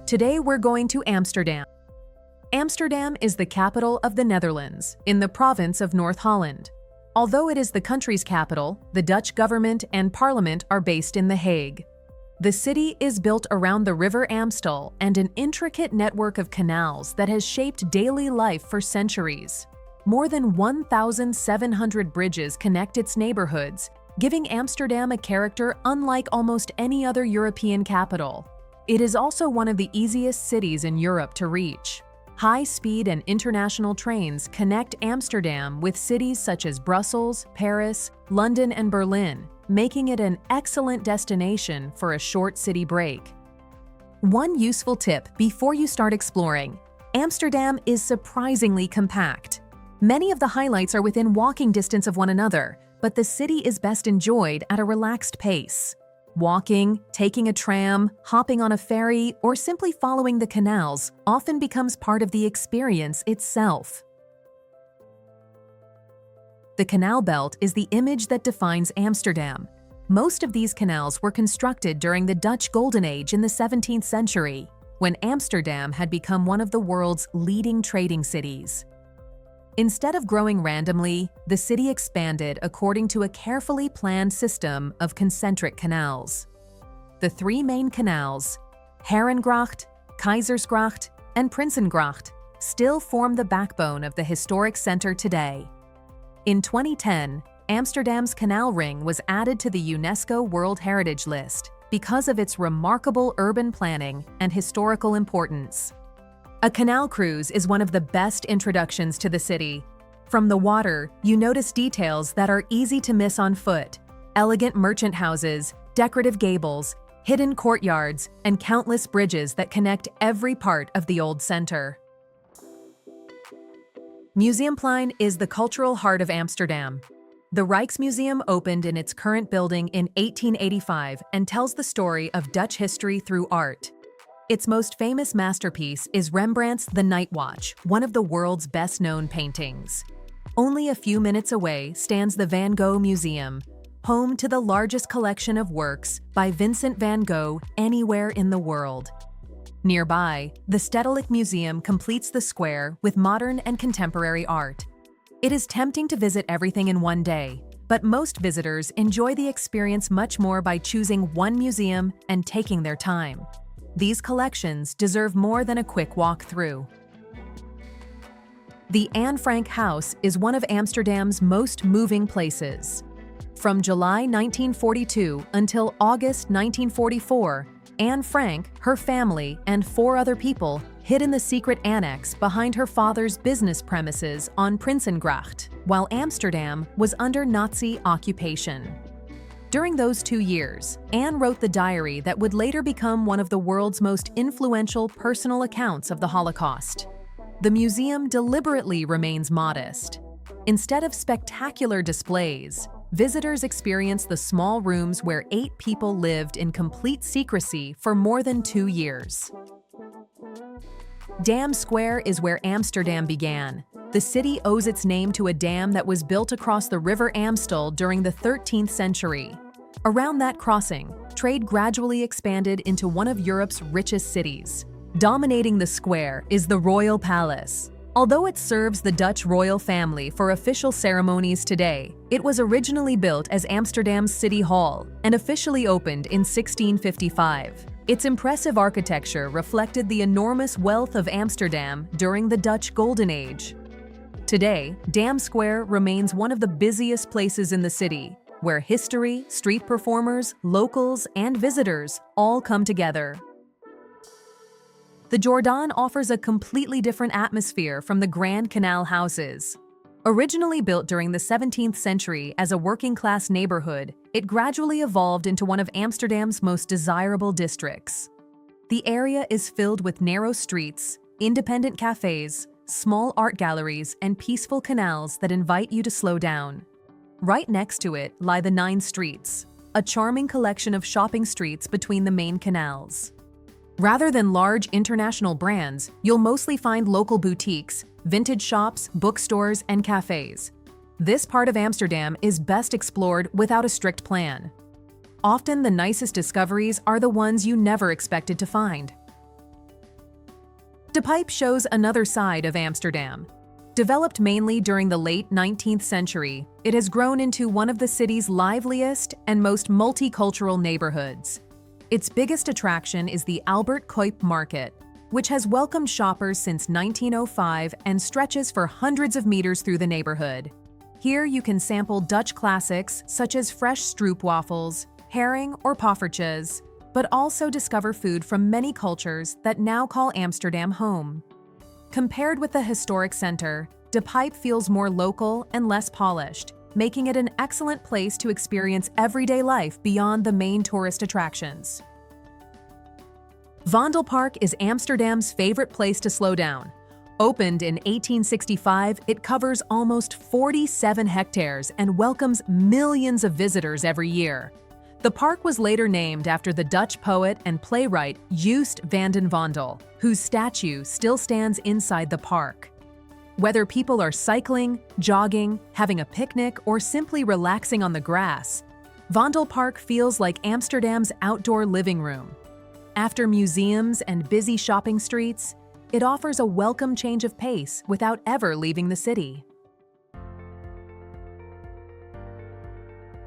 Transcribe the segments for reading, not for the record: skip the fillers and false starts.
Today we're going to Amsterdam. Amsterdam is the capital of the Netherlands, in the province of North Holland. Although it is the country's capital, the Dutch government and parliament are based in The Hague. The city is built around the River Amstel and an intricate network of canals that has shaped daily life for centuries. More than 1,700 bridges connect its neighborhoods, giving Amsterdam a character unlike almost any other European capital. It is also one of the easiest cities in Europe to reach. High-speed and international trains connect Amsterdam with cities such as Brussels, Paris, London, and Berlin, making it an excellent destination for a short city break. One useful tip before you start exploring: Amsterdam is surprisingly compact. Many of the highlights are within walking distance of one another, but the city is best enjoyed at a relaxed pace. Walking, taking a tram, hopping on a ferry, or simply following the canals often becomes part of the experience itself. The canal belt is the image that defines Amsterdam. Most of these canals were constructed during the Dutch Golden Age in the 17th century, when Amsterdam had become one of the world's leading trading cities. Instead of growing randomly, the city expanded according to a carefully planned system of concentric canals. The three main canals, Herengracht, Keizersgracht, and Prinsengracht, still form the backbone of the historic center today. In 2010, Amsterdam's canal ring was added to the UNESCO World Heritage List because of its remarkable urban planning and historical importance. A canal cruise is one of the best introductions to the city. From the water, you notice details that are easy to miss on foot: elegant merchant houses, decorative gables, hidden courtyards, and countless bridges that connect every part of the old center. Museumplein is the cultural heart of Amsterdam. The Rijksmuseum opened in its current building in 1885 and tells the story of Dutch history through art. Its most famous masterpiece is Rembrandt's The Night Watch, one of the world's best-known paintings. Only a few minutes away stands the Van Gogh Museum, home to the largest collection of works by Vincent van Gogh anywhere in the world. Nearby, the Stedelijk Museum completes the square with modern and contemporary art. It is tempting to visit everything in one day, but most visitors enjoy the experience much more by choosing one museum and taking their time. These collections deserve more than a quick walk through. The Anne Frank House is one of Amsterdam's most moving places. From July 1942 until August 1944, Anne Frank, her family, and 4 other people hid in the secret annex behind her father's business premises on Prinsengracht, while Amsterdam was under Nazi occupation. During those 2 years, Anne wrote the diary that would later become one of the world's most influential personal accounts of the Holocaust. The museum deliberately remains modest. Instead of spectacular displays, visitors experience the small rooms where 8 people lived in complete secrecy for more than 2 years. Dam Square is where Amsterdam began. The city owes its name to a dam that was built across the River Amstel during the 13th century. Around that crossing, trade gradually expanded into one of Europe's richest cities. Dominating the square is the Royal Palace. Although it serves the Dutch royal family for official ceremonies today, it was originally built as Amsterdam's City Hall and officially opened in 1655. Its impressive architecture reflected the enormous wealth of Amsterdam during the Dutch Golden Age. Today, Dam Square remains one of the busiest places in the city, where history, street performers, locals, and visitors all come together. The Jordaan offers a completely different atmosphere from the Grand Canal houses. Originally built during the 17th century as a working-class neighborhood, it gradually evolved into one of Amsterdam's most desirable districts. The area is filled with narrow streets, independent cafes, small art galleries, and peaceful canals that invite you to slow down. Right next to it lie the 9 streets, a charming collection of shopping streets between the main canals. Rather than large international brands, you'll mostly find local boutiques, vintage shops, bookstores, and cafes. This part of Amsterdam is best explored without a strict plan. Often the nicest discoveries are the ones you never expected to find. De Pijp shows another side of Amsterdam. Developed mainly during the late 19th century, it has grown into one of the city's liveliest and most multicultural neighborhoods. Its biggest attraction is the Albert Kuip Market, which has welcomed shoppers since 1905 and stretches for hundreds of meters through the neighborhood. Here you can sample Dutch classics such as fresh stroopwafels, herring or poffertjes, but also discover food from many cultures that now call Amsterdam home. Compared with the historic center, De Pijp feels more local and less polished, making it an excellent place to experience everyday life beyond the main tourist attractions. Vondelpark is Amsterdam's favorite place to slow down. Opened in 1865, it covers almost 47 hectares and welcomes millions of visitors every year. The park was later named after the Dutch poet and playwright Joost van den Vondel, whose statue still stands inside the park. Whether people are cycling, jogging, having a picnic, or simply relaxing on the grass, Vondelpark feels like Amsterdam's outdoor living room. After museums and busy shopping streets, it offers a welcome change of pace without ever leaving the city.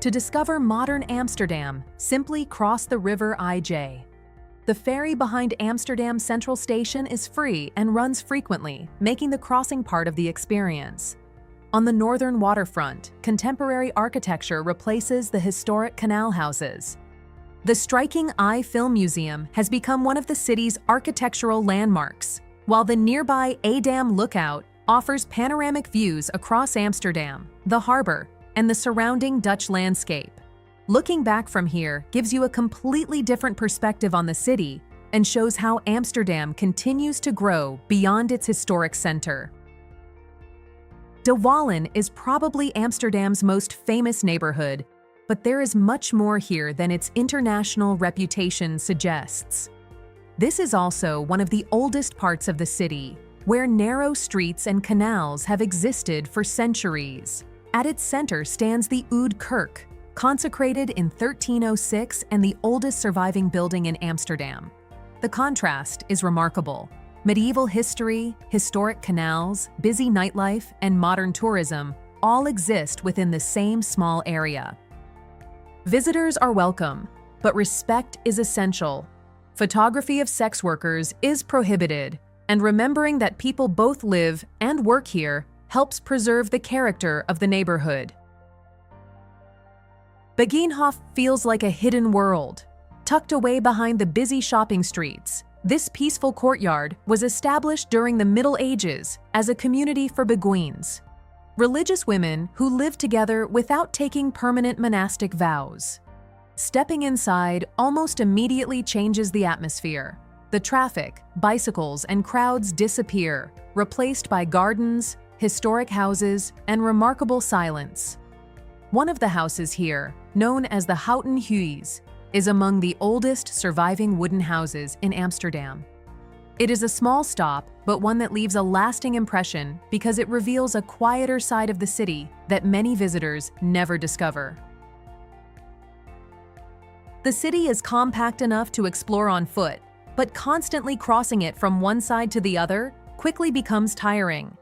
To discover modern Amsterdam, simply cross the River IJ. The ferry behind Amsterdam Central Station is free and runs frequently, making the crossing part of the experience. On the northern waterfront, contemporary architecture replaces the historic canal houses. The striking Eye Film Museum has become one of the city's architectural landmarks, while the nearby Edam Lookout offers panoramic views across Amsterdam, the harbor, and the surrounding Dutch landscape. Looking back from here gives you a completely different perspective on the city and shows how Amsterdam continues to grow beyond its historic center. De Wallen is probably Amsterdam's most famous neighborhood, but there is much more here than its international reputation suggests. This is also one of the oldest parts of the city, where narrow streets and canals have existed for centuries. At its center stands the Oude Kerk, consecrated in 1306 and the oldest surviving building in Amsterdam. The contrast is remarkable. Medieval history, historic canals, busy nightlife, and modern tourism all exist within the same small area. Visitors are welcome, but respect is essential. Photography of sex workers is prohibited, and remembering that people both live and work here helps preserve the character of the neighborhood. Begijnhof feels like a hidden world. Tucked away behind the busy shopping streets, this peaceful courtyard was established during the Middle Ages as a community for Beguines, religious women who lived together without taking permanent monastic vows. Stepping inside almost immediately changes the atmosphere. The traffic, bicycles, and crowds disappear, replaced by gardens, historic houses, and remarkable silence. One of the houses here, known as the Houten Huis, is among the oldest surviving wooden houses in Amsterdam. It is a small stop, but one that leaves a lasting impression because it reveals a quieter side of the city that many visitors never discover. The city is compact enough to explore on foot, but constantly crossing it from one side to the other quickly becomes tiring.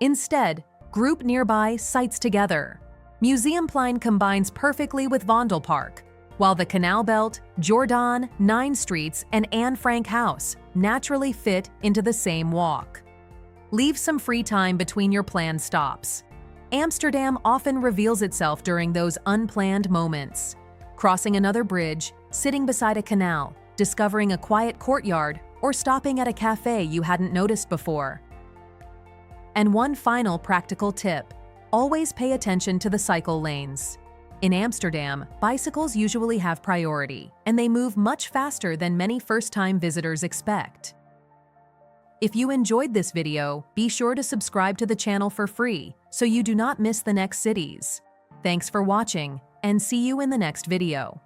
Instead, group nearby sites together. Museumplein combines perfectly with Vondelpark, while the Canal Belt, Jordaan, 9 Streets, and Anne Frank House naturally fit into the same walk. Leave some free time between your planned stops. Amsterdam often reveals itself during those unplanned moments. Crossing another bridge, sitting beside a canal, discovering a quiet courtyard, or stopping at a cafe you hadn't noticed before. And one final practical tip: always pay attention to the cycle lanes. In Amsterdam, bicycles usually have priority, and they move much faster than many first-time visitors expect. If you enjoyed this video, be sure to subscribe to the channel for free so you do not miss the next cities. Thanks for watching, and see you in the next video.